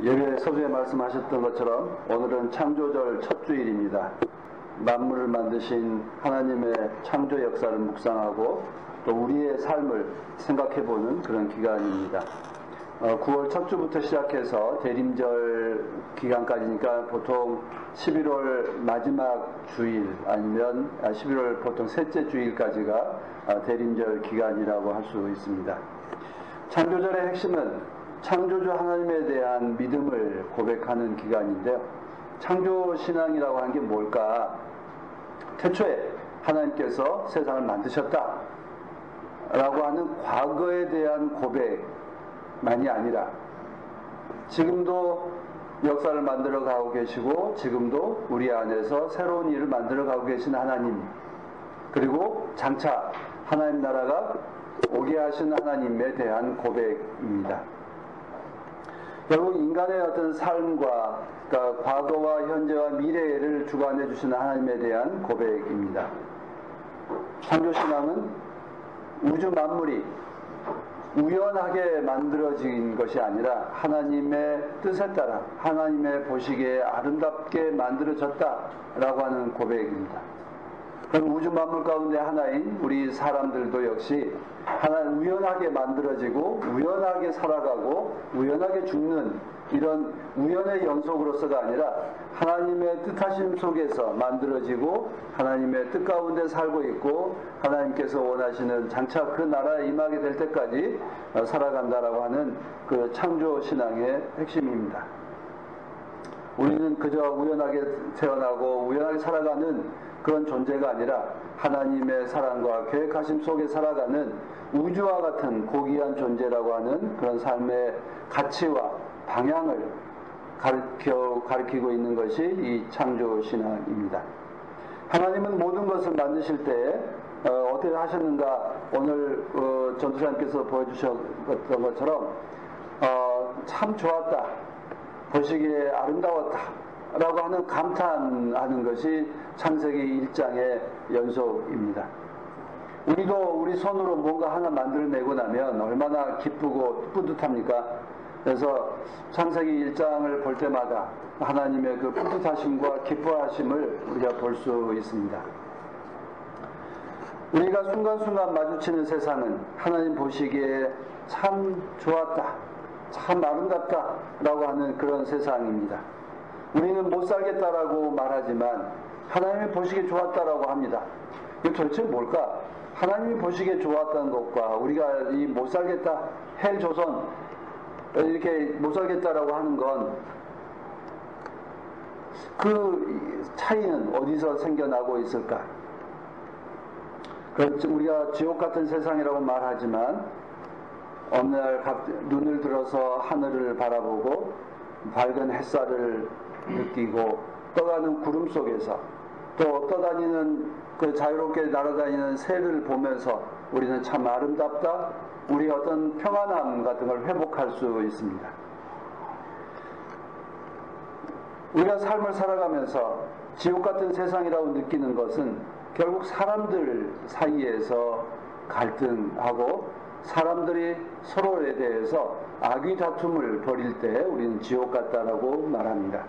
예배 서두에 말씀하셨던 것처럼 오늘은 창조절 첫 주일입니다. 만물을 만드신 하나님의 창조 역사를 묵상하고 또 우리의 삶을 생각해보는 그런 기간입니다. 9월 첫 주부터 시작해서 대림절 기간까지니까 보통 11월 마지막 주일 아니면 11월 보통 셋째 주일까지가 대림절 기간이라고 할 수 있습니다. 창조절의 핵심은 창조주 하나님에 대한 믿음을 고백하는 기간인데요. 창조신앙이라고 하는 게 뭘까? 태초에 하나님께서 세상을 만드셨다 라고 하는 과거에 대한 고백만이 아니라 지금도 역사를 만들어 가고 계시고 지금도 우리 안에서 새로운 일을 만들어 가고 계신 하나님, 그리고 장차 하나님 나라가 오게 하신 하나님에 대한 고백입니다. 결국 인간의 어떤 삶과 그러니까 과거와 현재와 미래를 주관해 주시는 하나님에 대한 고백입니다. 창조신앙은 우주 만물이 우연하게 만들어진 것이 아니라 하나님의 뜻에 따라 하나님의 보시기에 아름답게 만들어졌다라고 하는 고백입니다. 그럼 우주 만물 가운데 하나인 우리 사람들도 역시 하나님 우연하게 만들어지고 우연하게 살아가고 우연하게 죽는 이런 우연의 연속으로서가 아니라 하나님의 뜻하심 속에서 만들어지고 하나님의 뜻 가운데 살고 있고 하나님께서 원하시는 장차 그 나라에 임하게 될 때까지 살아간다라고 하는 그 창조신앙의 핵심입니다. 우리는 그저 우연하게 태어나고 우연하게 살아가는 그런 존재가 아니라 하나님의 사랑과 계획하심 속에 살아가는 우주와 같은 고귀한 존재라고 하는 그런 삶의 가치와 방향을 가리키고 있는 것이 이 창조신앙입니다. 하나님은 모든 것을 만드실 때 어떻게 하셨는가, 오늘 전도사님께서 보여주셨던 것처럼 참 좋았다, 보시기에 아름다웠다 라고 하는 감탄하는 것이 창세기 1장의 연속입니다. 우리도 우리 손으로 뭔가 하나 만들어내고 나면 얼마나 기쁘고 뿌듯합니까? 그래서 창세기 1장을 볼 때마다 하나님의 그 뿌듯하심과 기뻐하심을 우리가 볼 수 있습니다. 우리가 순간순간 마주치는 세상은 하나님 보시기에 참 좋았다, 참 아름답다 라고 하는 그런 세상입니다. 우리는 못 살겠다라고 말하지만 하나님이 보시기에 좋았다라고 합니다. 이게 도대체 뭘까? 하나님이 보시기에 좋았다는 것과 우리가 이 못 살겠다, 헬 조선 이렇게 못 살겠다라고 하는 건 그 차이는 어디서 생겨나고 있을까? 우리가 지옥 같은 세상이라고 말하지만 어느 날 눈을 들어서 하늘을 바라보고 밝은 햇살을 느끼고 떠가는 구름 속에서 또 떠다니는 그 자유롭게 날아다니는 새를 보면서 우리는 참 아름답다, 우리의 어떤 평안함 같은 걸 회복할 수 있습니다. 우리가 삶을 살아가면서 지옥 같은 세상이라고 느끼는 것은 결국 사람들 사이에서 갈등하고 사람들이 서로에 대해서 악의 다툼을 벌일 때 우리는 지옥 같다라고 말합니다.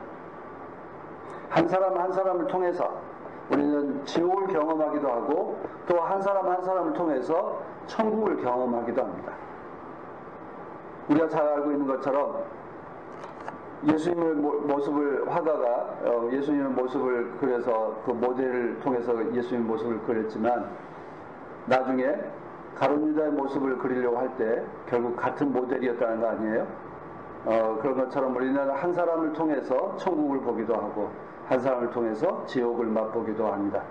한 사람 한 사람을 통해서 우리는 지옥을 경험하기도 하고 또 한 사람 한 사람을 통해서 천국을 경험하기도 합니다. 우리가 잘 알고 있는 것처럼 예수님의 모습을 화가가 예수님의 모습을 그려서 그 모델을 통해서 예수님의 모습을 그렸지만 나중에 가룟 유다의 모습을 그리려고 할 때 결국 같은 모델이었다는 거 아니에요? 그런 것처럼 우리는 한 사람을 통해서 천국을 보기도 하고 한 사람을 통해서 지옥을 맛보기도 합니다.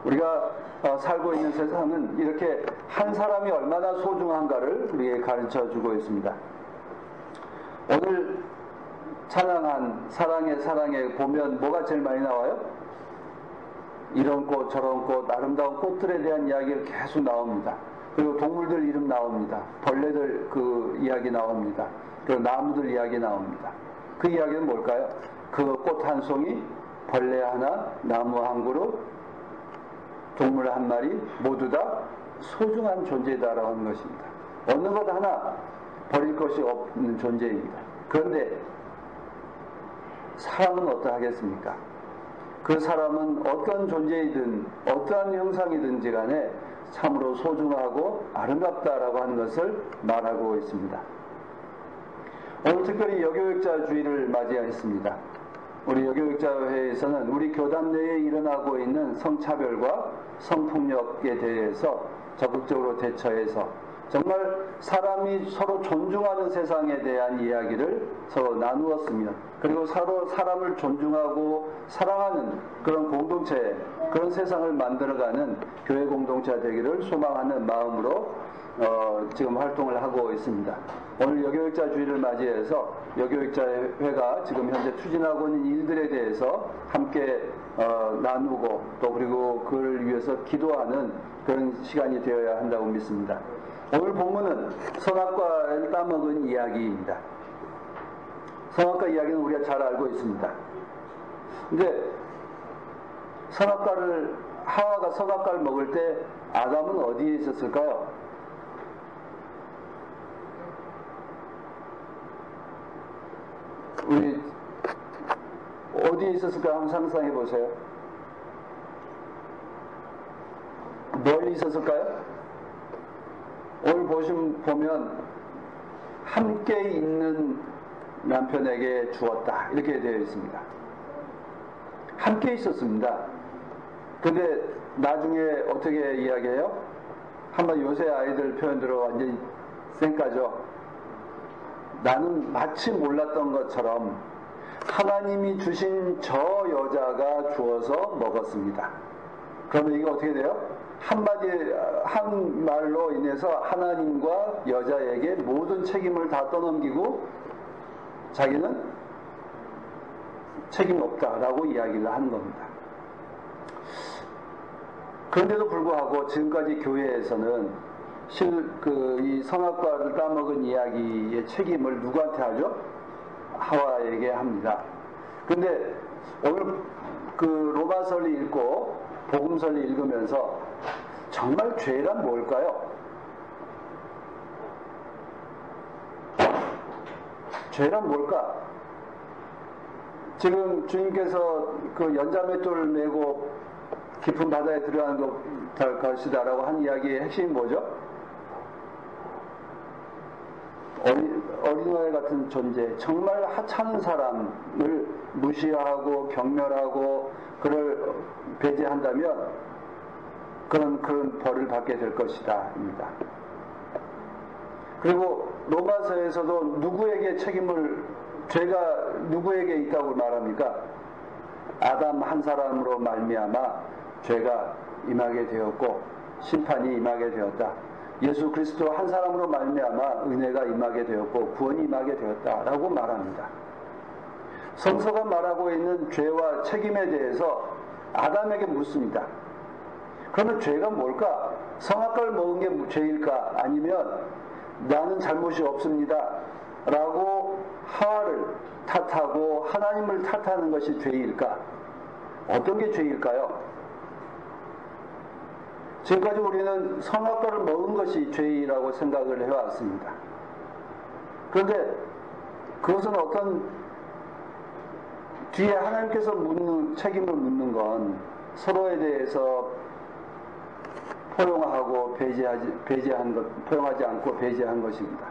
우리가 살고 있는 세상은 이렇게 한 사람이 얼마나 소중한가를 우리에게 가르쳐주고 있습니다. 오늘 찬양한 사랑해 사랑해 보면 뭐가 제일 많이 나와요? 이런 꽃 저런 꽃 아름다운 꽃들에 대한 이야기가 계속 나옵니다. 그리고 동물들 이름 나옵니다. 벌레들 그 이야기 나옵니다. 그리고 나무들 이야기 나옵니다. 그 이야기는 뭘까요? 그 꽃 한 송이, 벌레 하나, 나무 한 그루, 동물 한 마리 모두 다 소중한 존재다라고 하는 것입니다. 어느 것 하나 버릴 것이 없는 존재입니다. 그런데 사람은 어떠하겠습니까? 그 사람은 어떤 존재이든 어떠한 형상이든지 간에 참으로 소중하고 아름답다라고 하는 것을 말하고 있습니다. 오늘 특별히 여교육자 주일을 맞이했습니다. 우리 여교육자회에서는 우리 교단 내에 일어나고 있는 성차별과 성폭력에 대해서 적극적으로 대처해서 정말 사람이 서로 존중하는 세상에 대한 이야기를 서로 나누었으면, 그리고 서로 사람을 존중하고 사랑하는 그런 공동체, 그런 세상을 만들어가는 교회 공동체가 되기를 소망하는 마음으로 지금 활동을 하고 있습니다. 오늘 여교육자 주일을 맞이해서 여교육자회가 지금 현재 추진하고 있는 일들에 대해서 함께 나누고 또 그리고 그를 위해서 기도하는 그런 시간이 되어야 한다고 믿습니다. 오늘 본문은 선악과를 따먹은 이야기입니다. 선악과 이야기는 우리가 잘 알고 있습니다. 근데 하와가 선악과를 먹을 때 아담은 어디에 있었을까요? 우리 어디에 있었을까 한번 상상해 보세요. 멀리 있었을까요? 오늘 보면 함께 있는 남편에게 주었다 이렇게 되어 있습니다. 함께 있었습니다. 근데 나중에 어떻게 이야기해요? 한번 요새 아이들 표현대로 완전히 쌩까죠. 나는 마치 몰랐던 것처럼 하나님이 주신 저 여자가 주어서 먹었습니다. 그러면 이게 어떻게 돼요? 한 말로 인해서 하나님과 여자에게 모든 책임을 다 떠넘기고 자기는 책임 없다라고 이야기를 하는 겁니다. 그런데도 불구하고 지금까지 교회에서는 이 선악과를 따먹은 이야기의 책임을 누구한테 하죠? 하와에게 합니다. 그런데 오늘 그 로마서를 읽고 복음서를 읽으면서 정말 죄란 뭘까요? 죄란 뭘까? 지금 주님께서 그 연자맷돌을 메고 깊은 바다에 들어가는 것이다라고 한 이야기의 핵심이 뭐죠? 어린아이 같은 존재, 정말 하찮은 사람을 무시하고 경멸하고 그를 배제한다면 그런 벌을 받게 될 것이다 입니다. 그리고 로마서에서도 누구에게 죄가 누구에게 있다고 말합니까? 아담 한 사람으로 말미암아 죄가 임하게 되었고 심판이 임하게 되었다. 예수 그리스도 한 사람으로 말미암아 은혜가 임하게 되었고 구원이 임하게 되었다라고 말합니다. 성서가 말하고 있는 죄와 책임에 대해서 아담에게 묻습니다. 그러면 죄가 뭘까? 선악과를 먹은 게 죄일까? 아니면 나는 잘못이 없습니다 라고 하와를 탓하고 하나님을 탓하는 것이 죄일까? 어떤 게 죄일까요? 지금까지 우리는 선악과를 먹은 것이 죄라고 생각을 해왔습니다. 그런데 그것은 어떤 뒤에 하나님께서 책임을 묻는 건 서로에 대해서 포용하지 않고 배제한 것입니다.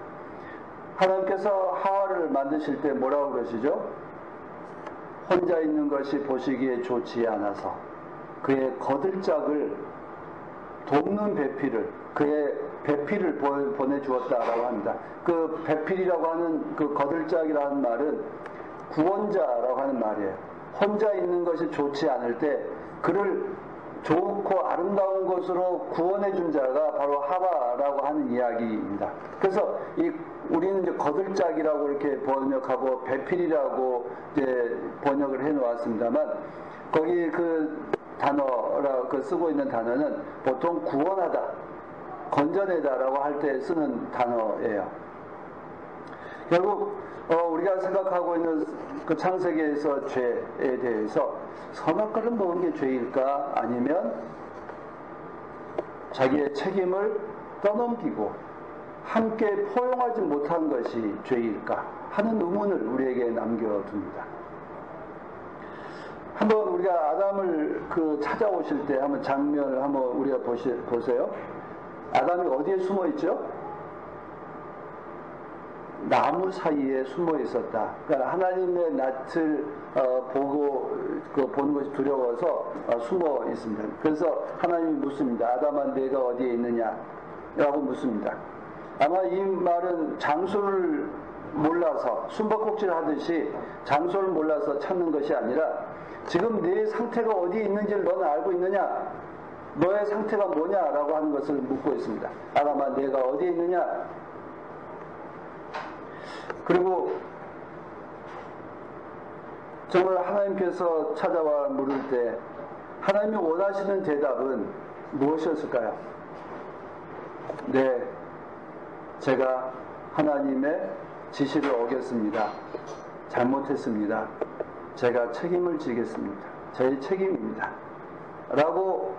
하나님께서 하와를 만드실 때 뭐라고 그러시죠? 혼자 있는 것이 보시기에 좋지 않아서 그의 거들짝을 돕는 그의 배필을 보내주었다라고 합니다. 그 배필이라고 하는 그 거들짝이라는 말은 구원자라고 하는 말이에요. 혼자 있는 것이 좋지 않을 때 그를 좋고 아름다운 것으로 구원해준 자가 바로 하와라고 하는 이야기입니다. 그래서 우리는 이제 거들짝이라고 이렇게 번역하고 배필이라고 이제 번역을 해 놓았습니다만 거기 쓰고 있는 단어는 보통 구원하다, 건져내다라고 할 때 쓰는 단어예요. 결국 우리가 생각하고 있는 그 창세기에서 죄에 대해서 선악과를 먹은 게 죄일까? 아니면 자기의 책임을 떠넘기고 함께 포용하지 못한 것이 죄일까? 하는 의문을 우리에게 남겨둡니다. 한번 우리가 아담을 찾아오실 때 한번 장면을 한번 우리가 보세요. 아담이 어디에 숨어 있죠? 나무 사이에 숨어 있었다. 그러니까 하나님의 낯을 보는 것이 두려워서 숨어 있습니다. 그래서 하나님이 묻습니다. 아담아, 내가 어디에 있느냐? 라고 묻습니다. 아마 이 말은 장소를 몰라서 숨바꼭질 하듯이 장소를 몰라서 찾는 것이 아니라 지금 내 상태가 어디에 있는지를 너는 알고 있느냐? 너의 상태가 뭐냐라고 하는 것을 묻고 있습니다. 아담아, 내가 어디에 있느냐? 그리고 정말 하나님께서 찾아와 물을 때 하나님이 원하시는 대답은 무엇이었을까요? 네, 제가 하나님의 지시를 어겼습니다. 잘못했습니다. 제가 책임을 지겠습니다. 제 책임입니다. 라고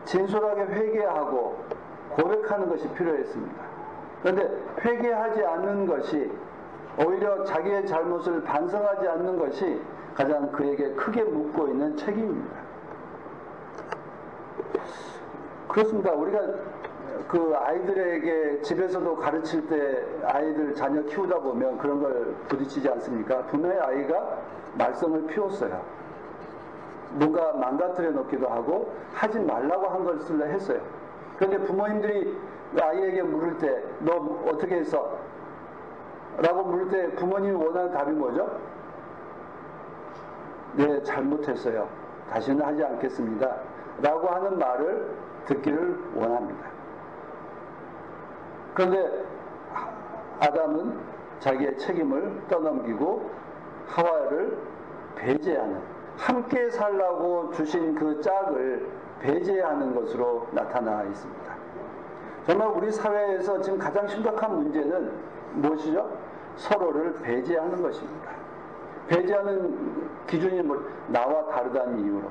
진솔하게 회개하고 고백하는 것이 필요했습니다. 그런데 회개하지 않는 것이, 오히려 자기의 잘못을 반성하지 않는 것이 가장 그에게 크게 묻고 있는 책임입니다. 그렇습니다. 우리가 아이들에게 집에서도 가르칠 때 아이들 자녀 키우다 보면 그런 걸 부딪히지 않습니까? 분명히 아이가 말썽을 피웠어요. 뭔가 망가뜨려 놓기도 하고 하지 말라고 한 것을 했어요. 그런데 부모님들이 아이에게 물을 때 너 어떻게 했어? 라고 물을 때 부모님이 원하는 답이 뭐죠? 네, 잘못했어요. 다시는 하지 않겠습니다. 라고 하는 말을 듣기를 원합니다. 그런데 아담은 자기의 책임을 떠넘기고 하와를 배제하는, 함께 살라고 주신 그 짝을 배제하는 것으로 나타나 있습니다. 정말 우리 사회에서 지금 가장 심각한 문제는 무엇이죠? 서로를 배제하는 것입니다. 배제하는 기준이 나와 다르다는 이유로.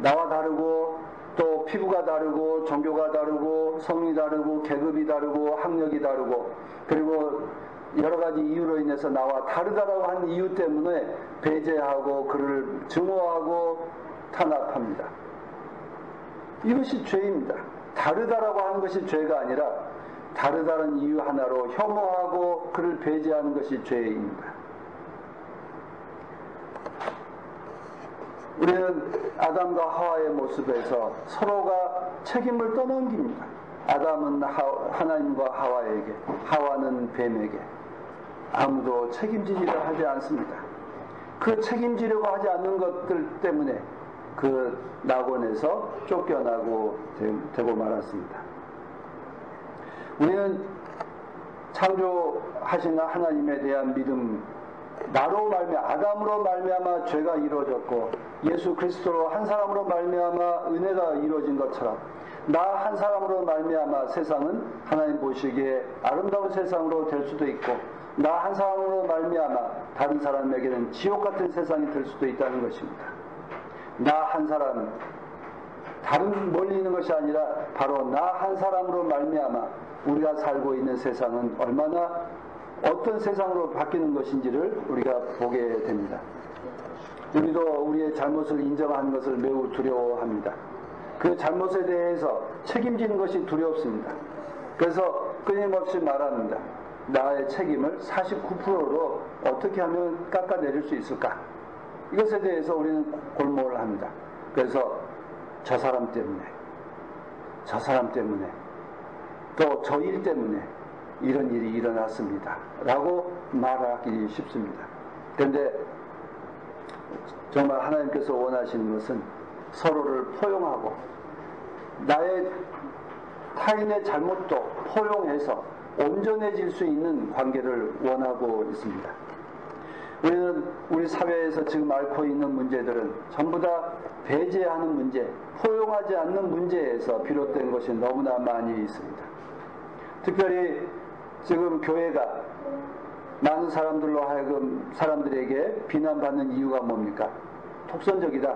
나와 다르고 또 피부가 다르고 종교가 다르고 성이 다르고 계급이 다르고 학력이 다르고 그리고 여러 가지 이유로 인해서 나와 다르다라고 하는 이유 때문에 배제하고 그를 증오하고 탄압합니다. 이것이 죄입니다. 다르다라고 하는 것이 죄가 아니라 다르다는 이유 하나로 혐오하고 그를 배제하는 것이 죄입니다. 우리는 아담과 하와의 모습에서 서로가 책임을 떠넘깁니다. 아담은 하나님과 하와에게, 하와는 뱀에게 아무도 책임지지를 하지 않습니다. 그 책임지려고 하지 않는 것들 때문에 그 낙원에서 쫓겨나고 되고 말았습니다. 우리는 창조하신 하나님에 대한 믿음, 나로 말미암아 아담으로 말미암아 죄가 이루어졌고 예수 그리스도로 한 사람으로 말미암아 은혜가 이루어진 것처럼 나 한 사람으로 말미암아 세상은 하나님 보시기에 아름다운 세상으로 될 수도 있고 나 한 사람으로 말미암아 다른 사람에게는 지옥 같은 세상이 될 수도 있다는 것입니다. 나 한 사람, 다른 멀리 있는 것이 아니라 바로 나 한 사람으로 말미암아 우리가 살고 있는 세상은 얼마나 어떤 세상으로 바뀌는 것인지를 우리가 보게 됩니다. 우리도 우리의 잘못을 인정하는 것을 매우 두려워합니다. 그 잘못에 대해서 책임지는 것이 두렵습니다. 그래서 끊임없이 말합니다. 나의 책임을 49%로 어떻게 하면 깎아내릴 수 있을까? 이것에 대해서 우리는 골몰을 합니다. 그래서 저 사람 때문에 또 저 일 때문에 이런 일이 일어났습니다. 라고 말하기 쉽습니다. 그런데 정말 하나님께서 원하시는 것은 서로를 포용하고 타인의 잘못도 포용해서 온전해질 수 있는 관계를 원하고 있습니다. 우리는 우리 사회에서 지금 앓고 있는 문제들은 전부 다 배제하는 문제, 포용하지 않는 문제에서 비롯된 것이 너무나 많이 있습니다. 특별히 지금 교회가 많은 사람들로 하여금 사람들에게 비난받는 이유가 뭡니까? 독선적이다.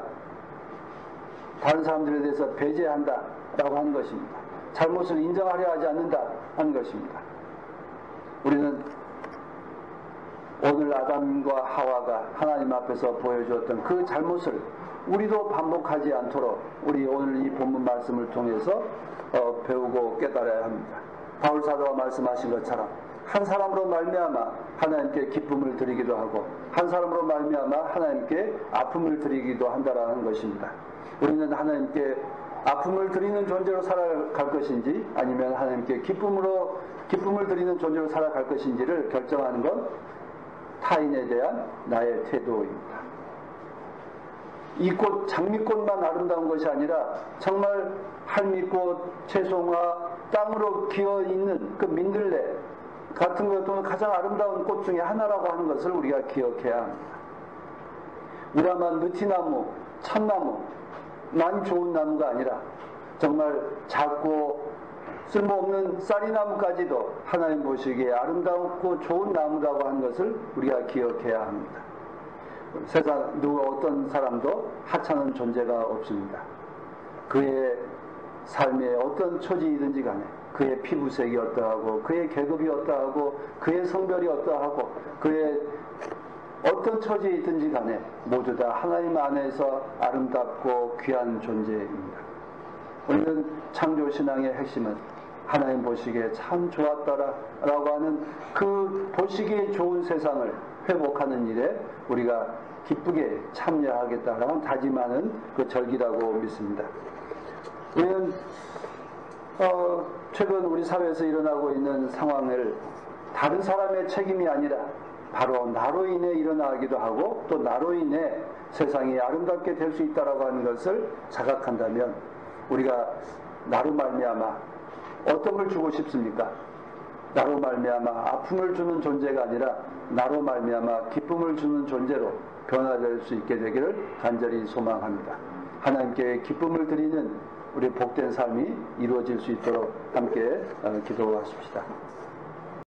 다른 사람들에 대해서 배제한다 라고 하는 것입니다. 잘못을 인정하려 하지 않는다 하는 것입니다. 우리는 오늘 아담과 하와가 하나님 앞에서 보여주었던 그 잘못을 우리도 반복하지 않도록 우리 오늘 이 본문 말씀을 통해서 배우고 깨달아야 합니다. 바울 사도가 말씀하신 것처럼 한 사람으로 말미암아 하나님께 기쁨을 드리기도 하고 한 사람으로 말미암아 하나님께 아픔을 드리기도 한다라는 것입니다. 우리는 하나님께 아픔을 드리는 존재로 살아갈 것인지 아니면 하나님께 기쁨을 드리는 존재로 살아갈 것인지를 결정하는 건 타인에 대한 나의 태도입니다. 이 꽃, 장미꽃만 아름다운 것이 아니라 정말 할미꽃, 채송화, 땅으로 기어있는 그 민들레 같은 것도 가장 아름다운 꽃 중에 하나라고 하는 것을 우리가 기억해야 합니다. 우라만 느티나무, 참나무만 좋은 나무가 아니라 정말 작고 쓸모없는 쌀이나무까지도 하나님 보시기에 아름답고 좋은 나무라고 하는 것을 우리가 기억해야 합니다. 세상 누가 어떤 사람도 하찮은 존재가 없습니다. 그의 삶의 어떤 처지이든지 간에 그의 피부색이 어떠하고 그의 계급이 어떠하고 그의 성별이 어떠하고 그의 어떤 처지이든지 간에 모두 다 하나님 안에서 아름답고 귀한 존재입니다. 우리는 창조신앙의 핵심은 하나님 보시기에 참 좋았더라 라고 하는 그 보시기에 좋은 세상을 회복하는 일에 우리가 기쁘게 참여하겠다라고 다짐하는 그 절기라고 믿습니다. 우리는 최근 우리 사회에서 일어나고 있는 상황을 다른 사람의 책임이 아니라 바로 나로 인해 일어나기도 하고 또 나로 인해 세상이 아름답게 될 수 있다라고 하는 것을 자각한다면 우리가 나로 말미암아 어떤 걸 주고 싶습니까? 나로 말미암아 아픔을 주는 존재가 아니라 나로 말미암아 기쁨을 주는 존재로 변화될 수 있게 되기를 간절히 소망합니다. 하나님께 기쁨을 드리는 우리 복된 삶이 이루어질 수 있도록 함께 기도하십시다.